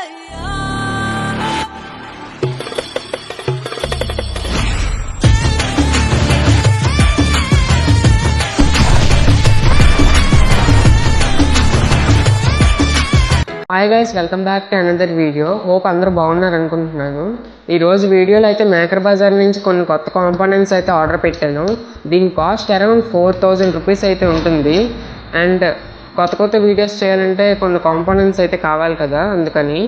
Hi guys, welcome back to another video. Hope అందరూ బాగున్నారు అనుకుంటున్నాను. ఈరోజు వీడియోలో అయితే మేకర్ బజార్ నుంచి కొన్ని కొత్త కాంపోనెంట్స్ అయితే ఆర్డర్ పెట్టాను. దీని కాస్ట్ అరౌండ్ 4000 రూపీస్ అయితే ఉంటుంది. అండ్ కొత్త వీడియోస్ చేయాలంటే కొన్ని కాంపోనెంట్స్ అయితే కావాలి కదా, అందుకని.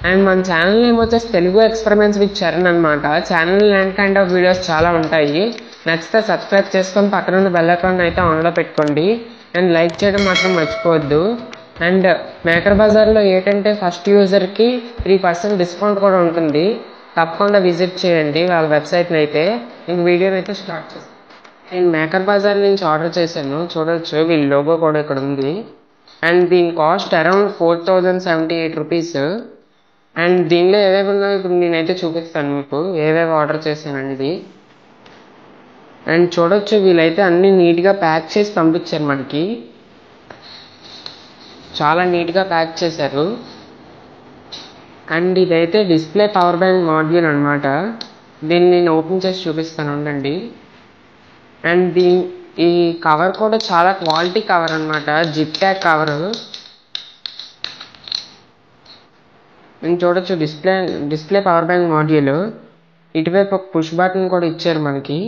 అండ్ మన ఛానల్ నేమ్ వచ్చేసి తెలుగు ఎక్స్పెరిమెంట్స్ విత్ చరణ్ అనమాట. ఛానల్ ఇలాంటి కైండ్ ఆఫ్ వీడియోస్ చాలా ఉంటాయి. నచ్చితే సబ్స్క్రైబ్ చేసుకొని పక్కన ఉన్న బెల్ ఐకాన్ అయితే ఆన్లో పెట్టుకోండి. అండ్ లైక్ చేయడం మాత్రం మర్చిపోవద్దు. అండ్ మేకర్ బజార్లో ఏంటంటే ఫస్ట్ యూజర్కి 3% డిస్కౌంట్ కూడా ఉంటుంది. తప్పకుండా విజిట్ చేయండి వాళ్ళ వెబ్సైట్ని అయితే. ఇంక వీడియోని అయితే స్టార్ట్ చేస్తాను. నేను మేకర్ బజార్ నుంచి ఆర్డర్ చేశాను, చూడవచ్చు వీళ్ళ లోగో కూడా ఇక్కడ ఉంది. అండ్ దీని కాస్ట్ అరౌండ్ 4078 రూపీస్. అండ్ దీనిలో ఏవేవి ఉన్నాయో ఇప్పుడు నేనైతే చూపిస్తాను మీకు, ఏవేవి ఆర్డర్ చేశానండి. అండ్ చూడవచ్చు వీళ్ళైతే అన్నీ నీట్గా ప్యాక్ చేసి పంపించారు మనకి. చాలా నీట్గా ప్యాక్ చేశారు. అండ్ ఇదైతే డిస్ప్లే పవర్ బ్యాంక్ మాడ్యూల్ అనమాట. దీన్ని నేను ఓపెన్ చేసి చూపిస్తాను ఉండండి. అండ్ ఈ కవర్ కూడా చాలా క్వాలిటీ కవర్ అనమాట, జిప్ ట్యాగ్ కవర్. నేను చూడొచ్చు డిస్ప్లే పవర్ బ్యాంక్ మాడ్యూల్. ఇటువైపు ఒక పుష్ బటన్ కూడా ఇచ్చారు మనకి.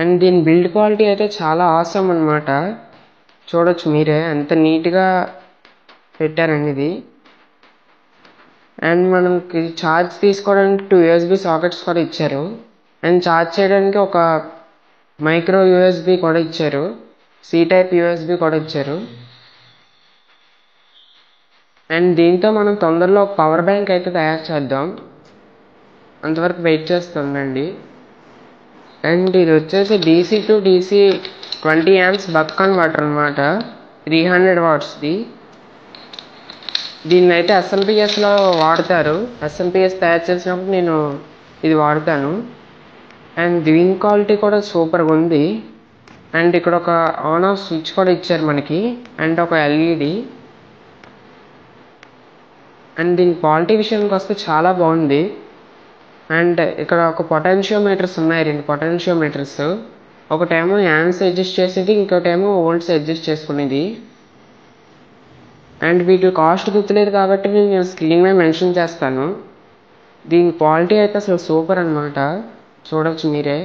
అండ్ దీని బిల్డ్ క్వాలిటీ అయితే చాలా ఆసమ్ అనమాట. చూడొచ్చు మీరే ఎంత నీట్గా పెట్టారండి ఇది. అండ్ మనకి ఛార్జ్ తీసుకోవడానికి 2 USB సాకెట్స్ కూడా ఇచ్చారు. అండ్ ఛార్జ్ చేయడానికి ఒక మైక్రో USB కూడా ఇచ్చారు, C టైప్ USB కూడా ఇచ్చారు. అండ్ దీంతో మనం తొందరలో ఒక పవర్ బ్యాంక్ అయితే తయారు చేద్దాం, అంతవరకు వెయిట్ చేస్తుందండి. అండ్ ఇది వచ్చేసి DC to DC 20 amps buck converter అనమాట, 300 వాట్స్ది. దీన్ని అయితే SMPSలో వాడతారు. SMPS తయారు చేసినప్పుడు నేను ఇది వాడతాను. అండ్ దీని క్వాలిటీ కూడా సూపర్గా ఉంది. అండ్ ఇక్కడ ఒక ఆన్ ఆఫ్ స్విచ్ కూడా ఇచ్చారు మనకి, అండ్ ఒక LED. అండ్ దీని క్వాలిటీ విషయానికి వస్తే చాలా బాగుంది. అండ్ ఇక్కడ ఒక పొటెన్షియోమీటర్స్ ఉన్నాయి, 2 పొటెన్షియోమీటర్స్. ఒకటేమో యాంప్స్ అడ్జస్ట్ చేసేది, ఇంకోటేమో వోల్ట్స్ అడ్జస్ట్ చేసుకునేది. అండ్ వీటి కాస్ట్ గుర్తులేదు కాబట్టి నేను స్క్రీన్ మీద మెన్షన్ చేస్తాను. దీని క్వాలిటీ అయితే అసలు సూపర్ అనమాట, చూడవచ్చు మీరే.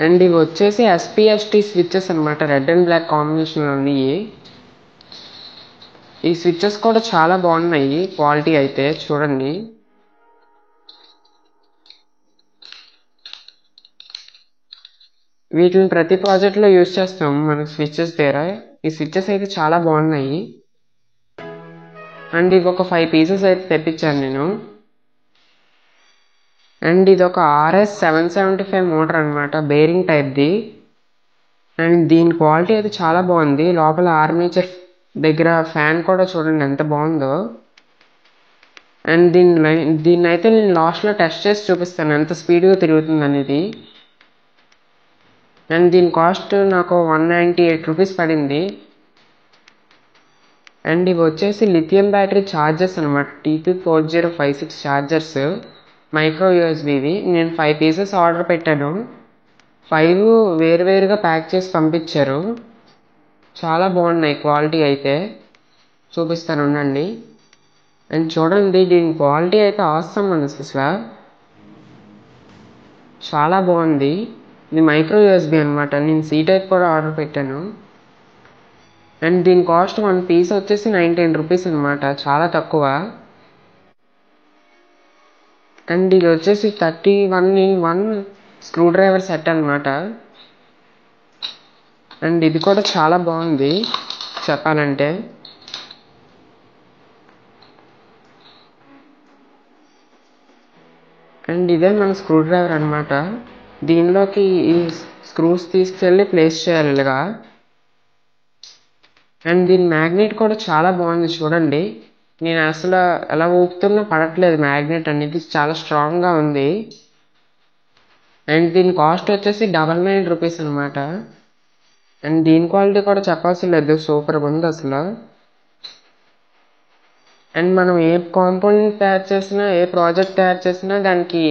అండ్ ఇవి వచ్చేసి SPST స్విచ్చెస్ అనమాట, రెడ్ అండ్ బ్లాక్ కాంబినేషన్లో ఉన్నాయి. ఈ స్విచ్చెస్ కూడా చాలా బాగున్నాయి, క్వాలిటీ అయితే చూడండి. వీటిని ప్రతి ప్రాజెక్ట్లో యూజ్ చేస్తాం మనకి స్విచ్చెస్ దగ్గర. ఈ స్విచ్చెస్ అయితే చాలా బాగున్నాయి. అండ్ ఇవి ఒక 5 పీసెస్ అయితే తెప్పించాను నేను. అండ్ ఇది ఒక RS775 మోటార్ అనమాట, బేరింగ్ టైప్ది. అండ్ దీని క్వాలిటీ అయితే చాలా బాగుంది. లోపల ఆర్మేచర్ దగ్గర ఫ్యాన్ కూడా చూడండి ఎంత బాగుందో. అండ్ దీన్ని అయితే నేను లాస్ట్లో టెస్ట్ చేసి చూపిస్తాను ఎంత స్పీడ్గా తిరుగుతుంది అనేది. అండ్ దీని కాస్ట్ నాకు 198 రూపీస్ పడింది. అండ్ ఇవి వచ్చేసి లిథియం బ్యాటరీ ఛార్జర్స్ అనమాట, TP4056 ఛార్జర్స్, మైక్రో USBవి. నేను 5 పీసెస్ ఆర్డర్ పెట్టాను. 5 వేరువేరుగా ప్యాక్ చేసి పంపించారు. చాలా బాగున్నాయి క్వాలిటీ అయితే, చూపిస్తాను ఉండండి. అండ్ చూడండి దీని క్వాలిటీ అయితే ఆసమ్ అసలు, చాలా బాగుంది. ఇది మైక్రో USB అనమాట. నేను C టైప్ కూడా ఆర్డర్ పెట్టాను. అండ్ దీని కాస్ట్ 1 పీస్ వచ్చేసి 19 రూపీస్ అనమాట, చాలా తక్కువ. అండ్ ఇది వచ్చేసి 31 స్క్రూ డ్రైవర్ సెట్ అనమాట. అండ్ ఇది కూడా చాలా బాగుంది చెప్పాలంటే. అండ్ ఇదే మన స్క్రూ డ్రైవర్ అనమాట. దీనిలోకి ఈ స్క్రూస్ తీసుకెళ్ళి ప్లేస్ చేయాలి ఇలాగా. అండ్ దీని మ్యాగ్నెట్ కూడా చాలా బాగుంది చూడండి. నేను అసలు ఎలా ఊపుతున్నా పడట్లేదు, మ్యాగ్నెట్ అనేది చాలా స్ట్రాంగ్గా ఉంది. అండ్ దీని కాస్ట్ వచ్చేసి 99 రూపీస్ అనమాట. అండ్ దీని క్వాలిటీ కూడా చెప్పాల్సిన లేదు, సూపర్గా ఉంది అసలు. అండ్ మనం ఏ కాంపోనెంట్ తయారు చేసినా, ఏ ప్రాజెక్ట్ తయారు చేసినా దానికి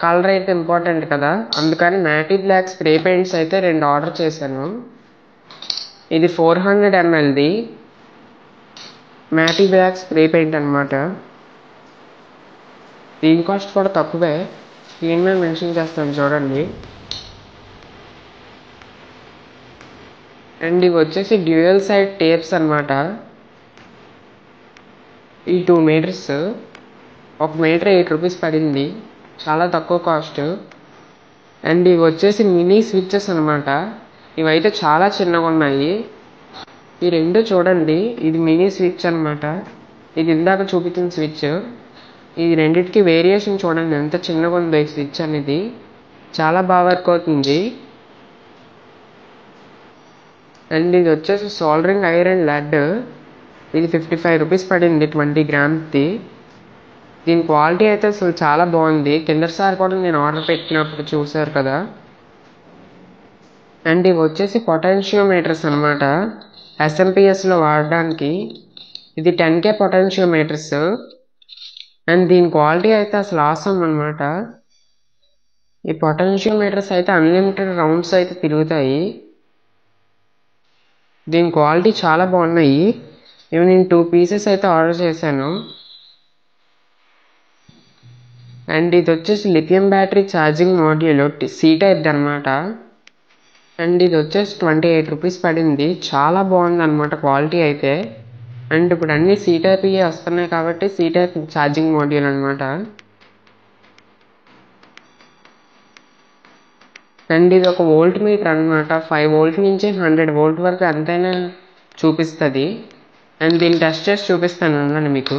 కలర్ అయితే ఇంపార్టెంట్ కదా, అందుకని మ్యాటీ బ్లాక్ స్ప్రే పెయింట్స్ అయితే 2 ఆర్డర్ చేశాను. ఇది 400 mlది మ్యాటీ బ్లాక్ స్ప్రే పెయింట్ అనమాట. దీని కాస్ట్ కూడా తక్కువే, స్క్రీన్ మీద మెన్షన్ చేస్తాను చూడండి. అండ్ ఇవి వచ్చేసి డ్యూయల్ సైడ్ టేప్స్ అనమాట. ఈ 2 మీటర్స్, 1 మీటర్ 8 రూపీస్ పడింది, చాలా తక్కువ కాస్ట్. అండ్ ఇవి వచ్చేసి మినీ స్విచ్చెస్ అనమాట. ఇవైతే చాలా చిన్నగా ఉన్నాయి. ఈ 2 చూడండి, ఇది మినీ స్విచ్ అనమాట, ఇది ఇందాక చూపించిన స్విచ్. ఈ రెండింటికి వేరియేషన్ చూడండి ఎంత చిన్నగా ఉందో ఈ స్విచ్ అనేది, చాలా బాగా వర్క్ అవుతుంది. అండ్ ఇది వచ్చేసి సోల్డరింగ్ ఐరన్ లెడ్, ఇది 55 రూపీస్ పడింది, 20 గ్రామ్స్ది. దీని క్వాలిటీ అయితే అసలు చాలా బాగుంది, కిందసారి కూడా నేను ఆర్డర్ పెట్టినప్పుడు చూసారు కదా. అండ్ ఇవి వచ్చేసి పొటెన్షియోమీటర్స్ అనమాట, SMPSలో వాడడానికి. ఇది 10K పొటెన్షియోమీటర్స్. అండ్ దీని క్వాలిటీ అయితే అసలు ఆసమ్ అనమాట. ఈ పొటెన్షియోమీటర్స్ అయితే అన్లిమిటెడ్ రౌండ్స్ అయితే తిరుగుతాయి. దీని క్వాలిటీ చాలా బాగున్నాయి. ఇవి నేను 2 పీసెస్ అయితే ఆర్డర్ చేశాను. అండ్ ఇది వచ్చేసి lithium battery charging module C type అనమాట. అండ్ ఇది వచ్చేసి 28 రూపీస్ పడింది, చాలా బాగుంది అనమాట క్వాలిటీ అయితే. అండ్ ఇప్పుడు అన్ని C టైప్ వస్తున్నాయి కాబట్టి C టైప్ ఛార్జింగ్ మాడ్యూల్ అనమాట. అండ్ ఇది ఒక వోల్ట్ మీటర్ అనమాట, 5 వోల్ట్ నుంచి 100 వోల్ట్ వరకు ఎంతైనా చూపిస్తుంది. అండ్ దీన్ని టెస్ట్ చేసి చూపిస్తాను అన్నాను మీకు.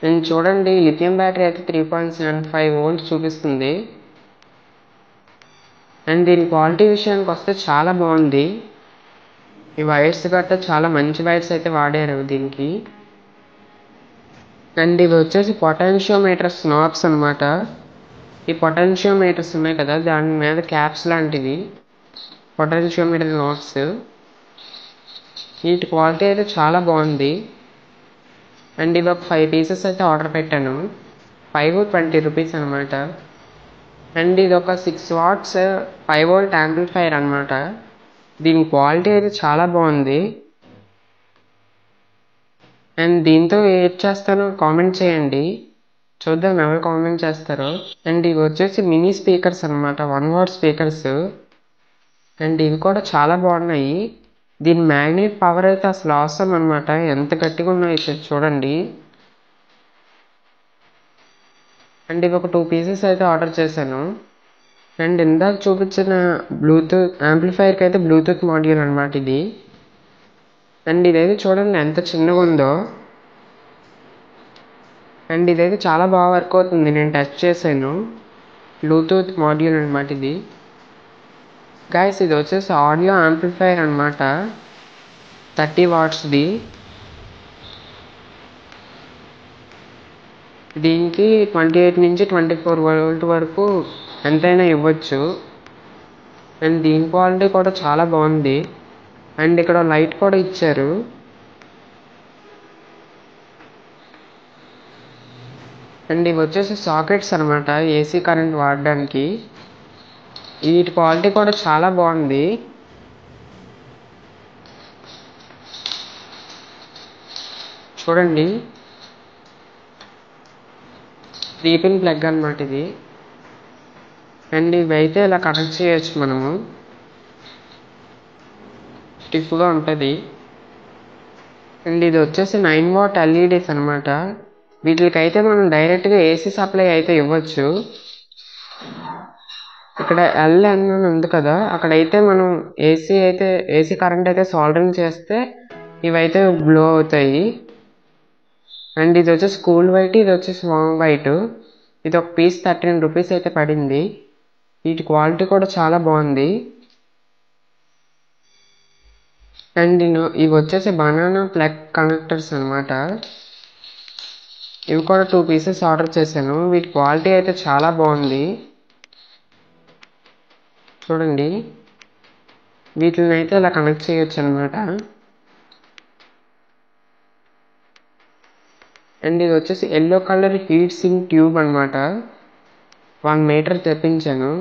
అండ్ చూడండి, లిథియం బ్యాటరీ అయితే 3.75 వోల్ట్స్ చూపిస్తుంది. అండ్ దీని క్వాలిటీ విషయానికి వస్తే చాలా బాగుంది. ఈ వైర్స్ గట్రా చాలా మంచి వైర్స్ అయితే వాడారు దీనికి. అండ్ ఇవి వచ్చేసి పొటెన్షియోమీటర్స్ నాబ్స్ అనమాట. ఈ పొటెన్షియోమీటర్స్ ఉన్నాయి కదా, దాని మీద క్యాప్స్ లాంటివి పొటెన్షియోమీటర్ నాబ్స్. వీటి క్వాలిటీ అయితే చాలా బాగుంది. అండ్ ఇవి ఒక 5 పీసెస్ అయితే ఆర్డర్ పెట్టాను, 5 20 రూపీస్ అనమాట. అండ్ ఇది ఒక 6 వాట్స్ 5 వోల్ట్ యాంప్లిఫైర్ అనమాట. దీని క్వాలిటీ అయితే చాలా బాగుంది. అండ్ దీంతో ఏం చేస్తానో కామెంట్ చేయండి, చూద్దాం ఎవరు కామెంట్ చేస్తారో. అండ్ ఇవి వచ్చేసి మినీ స్పీకర్స్ అనమాట, 1 వాట్ స్పీకర్స్. అండ్ ఇవి కూడా చాలా బాగున్నాయి. దీని మ్యాగ్నెట్ పవర్ అయితే అసలు అవసరం అనమాట, ఎంత గట్టిగా ఉన్నాయో చూడండి. అండ్ ఇవి ఒక 2 పీసెస్ అయితే ఆర్డర్ చేశాను. అండ్ ఇందాక చూపించిన బ్లూటూత్ యాంప్లిఫైర్కి అయితే బ్లూటూత్ మాడ్యూల్ అనమాట ఇది. అండ్ ఇదైతే చూడండి ఎంత చిన్నగా ఉందో. అండ్ ఇదైతే చాలా బాగా వర్క్ అవుతుంది, నేను టెస్ట్ చేశాను. బ్లూటూత్ మాడ్యూల్ అనమాట ఇది. గైస్ ఇది వచ్చేసి ఆడియో యాంప్లిఫైర్ అనమాట, 30 వాట్స్ది. దీనికి 28 నుంచి 24 వోల్ట్ వరకు ఎంతైనా ఇవ్వచ్చు. అండ్ దీని క్వాలిటీ కూడా చాలా బాగుంది. అండ్ ఇక్కడ లైట్ కూడా ఇచ్చారు. అండ్ ఇవి వచ్చేసి సాకెట్స్ అనమాట, AC కరెంట్ వాడడానికి. వీటి క్వాలిటీ కూడా చాలా బాగుంది. చూడండి, 3 పిన్ ప్లగ్ అనమాట ఇది. అండ్ ఇవి అయితే ఇలా కనెక్ట్ చేయొచ్చు మనము, స్టిఫ్గా ఉంటుంది. అండ్ ఇది వచ్చేసి 9 వాట్ LEDs అనమాట. వీటికైతే మనం డైరెక్ట్గా AC సప్లై అయితే ఇవ్వచ్చు. ఇక్కడ L అని ఉంది కదా, అక్కడైతే మనం AC కరెంట్ అయితే సోల్డరింగ్ చేస్తే ఇవైతే గ్లో అవుతాయి. అండ్ ఇది వచ్చేసి కూల్ వైట్, ఇది వచ్చేసి వామ్ వైట్. ఇది ఒక పీస్ 13 రూపీస్ అయితే పడింది. వీటి క్వాలిటీ కూడా చాలా బాగుంది. అండ్ ఇవి వచ్చేసి బనానా ప్లగ్ కనెక్టర్స్ అనమాట. ఇవి కూడా 2 పీసెస్ ఆర్డర్ చేశాను. వీటి క్వాలిటీ అయితే చాలా బాగుంది. చూడండి, వీటిని అయితే ఇలా కనెక్ట్ చేయొచ్చు అనమాట. అండ్ ఇది వచ్చేసి yellow colour heat sink tube అనమాట. 1 మీటర్ తెప్పించాను.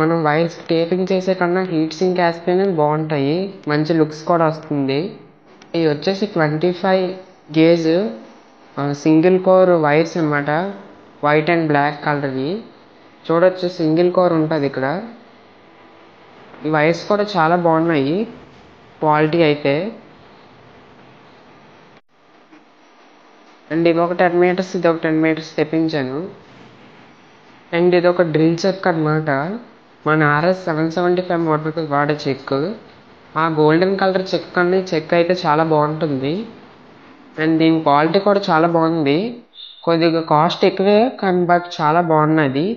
మనం వైర్స్ టేపింగ్ చేసే కన్నా హీట్ సింక్ వేస్తేనే బాగుంటాయి, మంచి లుక్స్ కూడా వస్తుంది. ఇది వచ్చేసి 25 గేజ్ సింగిల్ కోర్ వైర్స్ అనమాట, వైట్ అండ్ బ్లాక్ కలర్వి. చూడొచ్చు, సింగిల్ కోర్ ఉంటుంది ఇక్కడ. ఈ వైర్స్ కూడా చాలా బాగున్నాయి క్వాలిటీ అయితే. అండ్ ఇది ఒక 10 మీటర్స్, ఇది ఒక 10 మీటర్స్ తెప్పించాను. అండ్ ఇది ఒక డ్రిల్ చెక్ అనమాట, మన RS 775 మోటార్కి వాడే చెక్. ఆ గోల్డెన్ కలర్ చెక్ అన్ని చెక్ అయితే చాలా బాగుంటుంది. అండ్ దీని క్వాలిటీ కూడా చాలా బాగుంది. కొద్దిగా కాస్ట్ ఎక్కువే కానీ బట్ చాలా బాగున్నది.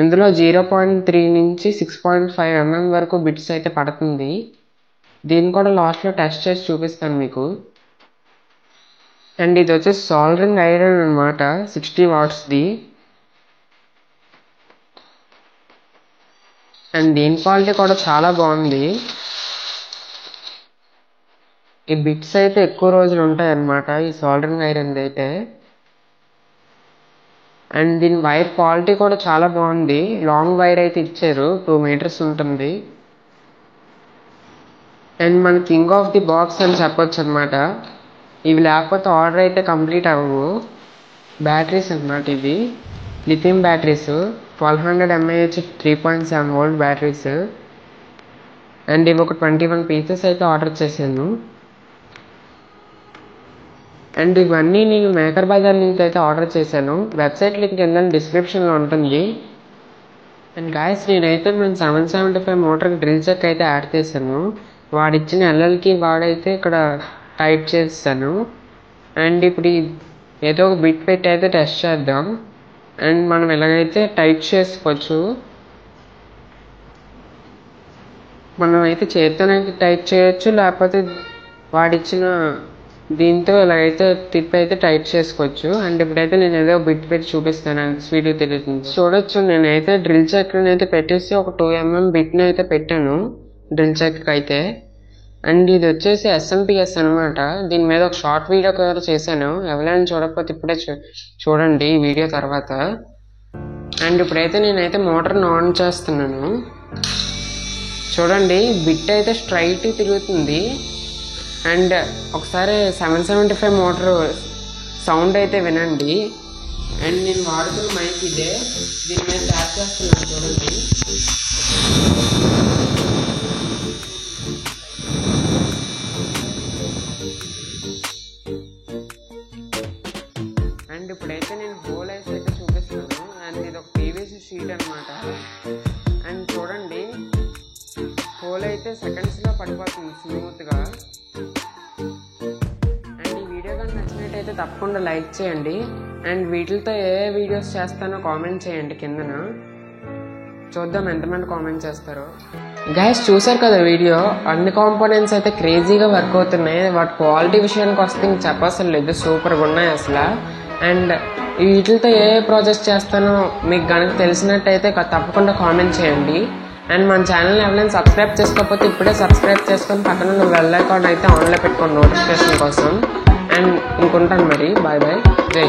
ఇందులో 0.3 నుంచి 6.5 mm వరకు బిట్స్ అయితే పడుతుంది. దీన్ని కూడా లాస్ట్లో టెస్ట్ చేసి చూపిస్తాను మీకు. అండ్ ఇది వచ్చేసి సాల్డరింగ్ ఐరన్ అనమాట, 60 వాట్స్ది. అండ్ దీని క్వాలిటీ కూడా చాలా బాగుంది. ఈ బిట్స్ అయితే ఎక్కువ రోజులు ఉంటాయి అన్నమాట ఈ సాల్డరింగ్ ఐరన్ అయితే. అండ్ దీని వైర్ క్వాలిటీ కూడా చాలా బాగుంది. లాంగ్ వైర్ అయితే ఇచ్చారు, 2 మీటర్స్ ఉంటుంది. అండ్ మన కింగ్ ఆఫ్ ది బాక్స్ అని చెప్పొచ్చు అనమాట. ఇవి లేకపోతే ఆర్డర్ అయితే కంప్లీట్ అవ్వవు. బ్యాటరీస్ అనమాట, ఇవి lithium batteries, 1200 mAh 3.7 volt batteries. And ఇవి ఒక 21 పీసెస్ అయితే ఆర్డర్ చేశాను. అండ్ ఇవన్నీ నేను మేకర్ బజార్ నుంచి అయితే ఆర్డర్ చేశాను. వెబ్సైట్ లింక్ కింద డిస్క్రిప్షన్లో ఉంటుంది. అండ్ గాయస్, నేనైతే 775 మోటార్కి డ్రిల్ చెక్ అయితే యాడ్ చేశాను. వాడిచ్చిన LLకి వాడైతే ఇక్కడ టైట్ చేస్తాను. అండ్ ఇప్పుడు ఏదో ఒక బిట్ పెట్టి అయితే టెస్ట్ చేద్దాం. అండ్ మనం ఎలాగైతే టైట్ చేసుకోవచ్చు, మనం అయితే చేత్తోనైతే టైట్ చేయొచ్చు, లేకపోతే వాడిచ్చిన దీంతో ఇలాగైతే తిప్పి అయితే టైట్ చేసుకోవచ్చు. అండ్ ఇప్పుడైతే నేను ఏదో బిట్ పెట్టి చూపిస్తాను, స్పీడ్గా తిరుగుతుంది. చూడొచ్చు, నేనైతే డ్రిల్ చెక్ని అయితే పెట్టేసి ఒక 2 mm బిట్ని అయితే పెట్టాను డ్రిల్ చెక్ అయితే. అండ్ ఇది వచ్చేసి SMPS అనమాట. దీని మీద ఒక షార్ట్ వీడియో కూడా చేశాను, ఎవరైనా చూడకపోతే ఇప్పుడే చూడండి ఈ వీడియో తర్వాత. అండ్ ఇప్పుడైతే నేనైతే మోటార్ని ఆన్ చేస్తున్నాను. చూడండి, బిట్ అయితే స్ట్రైట్ తిరుగుతుంది. అండ్ ఒకసారి 775 మోటార్ సౌండ్ అయితే వినండి. అండ్ నేను వాడుతున్న మైక్ ఇదే, దీని మీద ట్యాప్ చేస్తున్నాను చూడండి. అండ్ ఇప్పుడైతే నేను హోల్ అయితే చూపిస్తున్నాను. అండ్ ఇది ఒక PVC షీట్ అనమాట. అండ్ చూడండి, హోల్ అయితే సెకండ్స్లో పడిపోతుంది స్మూత్గా. అండ్ ఈ వీడియో కానీ నచ్చినట్టయితే తప్పకుండా లైక్ చేయండి. అండ్ వీటితో ఏ వీడియోస్ చేస్తానో కామెంట్ చేయండి కిందన, చూద్దాం ఎంతమంది కామెంట్ చేస్తారో. గైస్, చూసారు కదా వీడియో, అన్ని కాంపోనెంట్స్ అయితే క్రేజీగా వర్క్ అవుతున్నాయి. వాటి క్వాలిటీ విషయానికి వస్తే ఇంక చెప్పవసరం లేదు, సూపర్గా ఉన్నాయి అసలు. అండ్ వీటితో ఏ ప్రాజెక్ట్ చేస్తానో మీకు కనుక తెలిసినట్టయితే తప్పకుండా కామెంట్ చేయండి. అండ్ మన ఛానల్ని ఎవరైనా సబ్స్క్రైబ్ చేసుకోకపోతే ఇప్పుడే సబ్స్క్రైబ్ చేసుకొని పక్కన ఉన్న బెల్ ఐకాన్ అయితే ఆన్లో పెట్టుకోండి నోటిఫికేషన్ కోసం. అండ్ ఇంకుంటాను మరి, బాయ్ బాయ్, జై.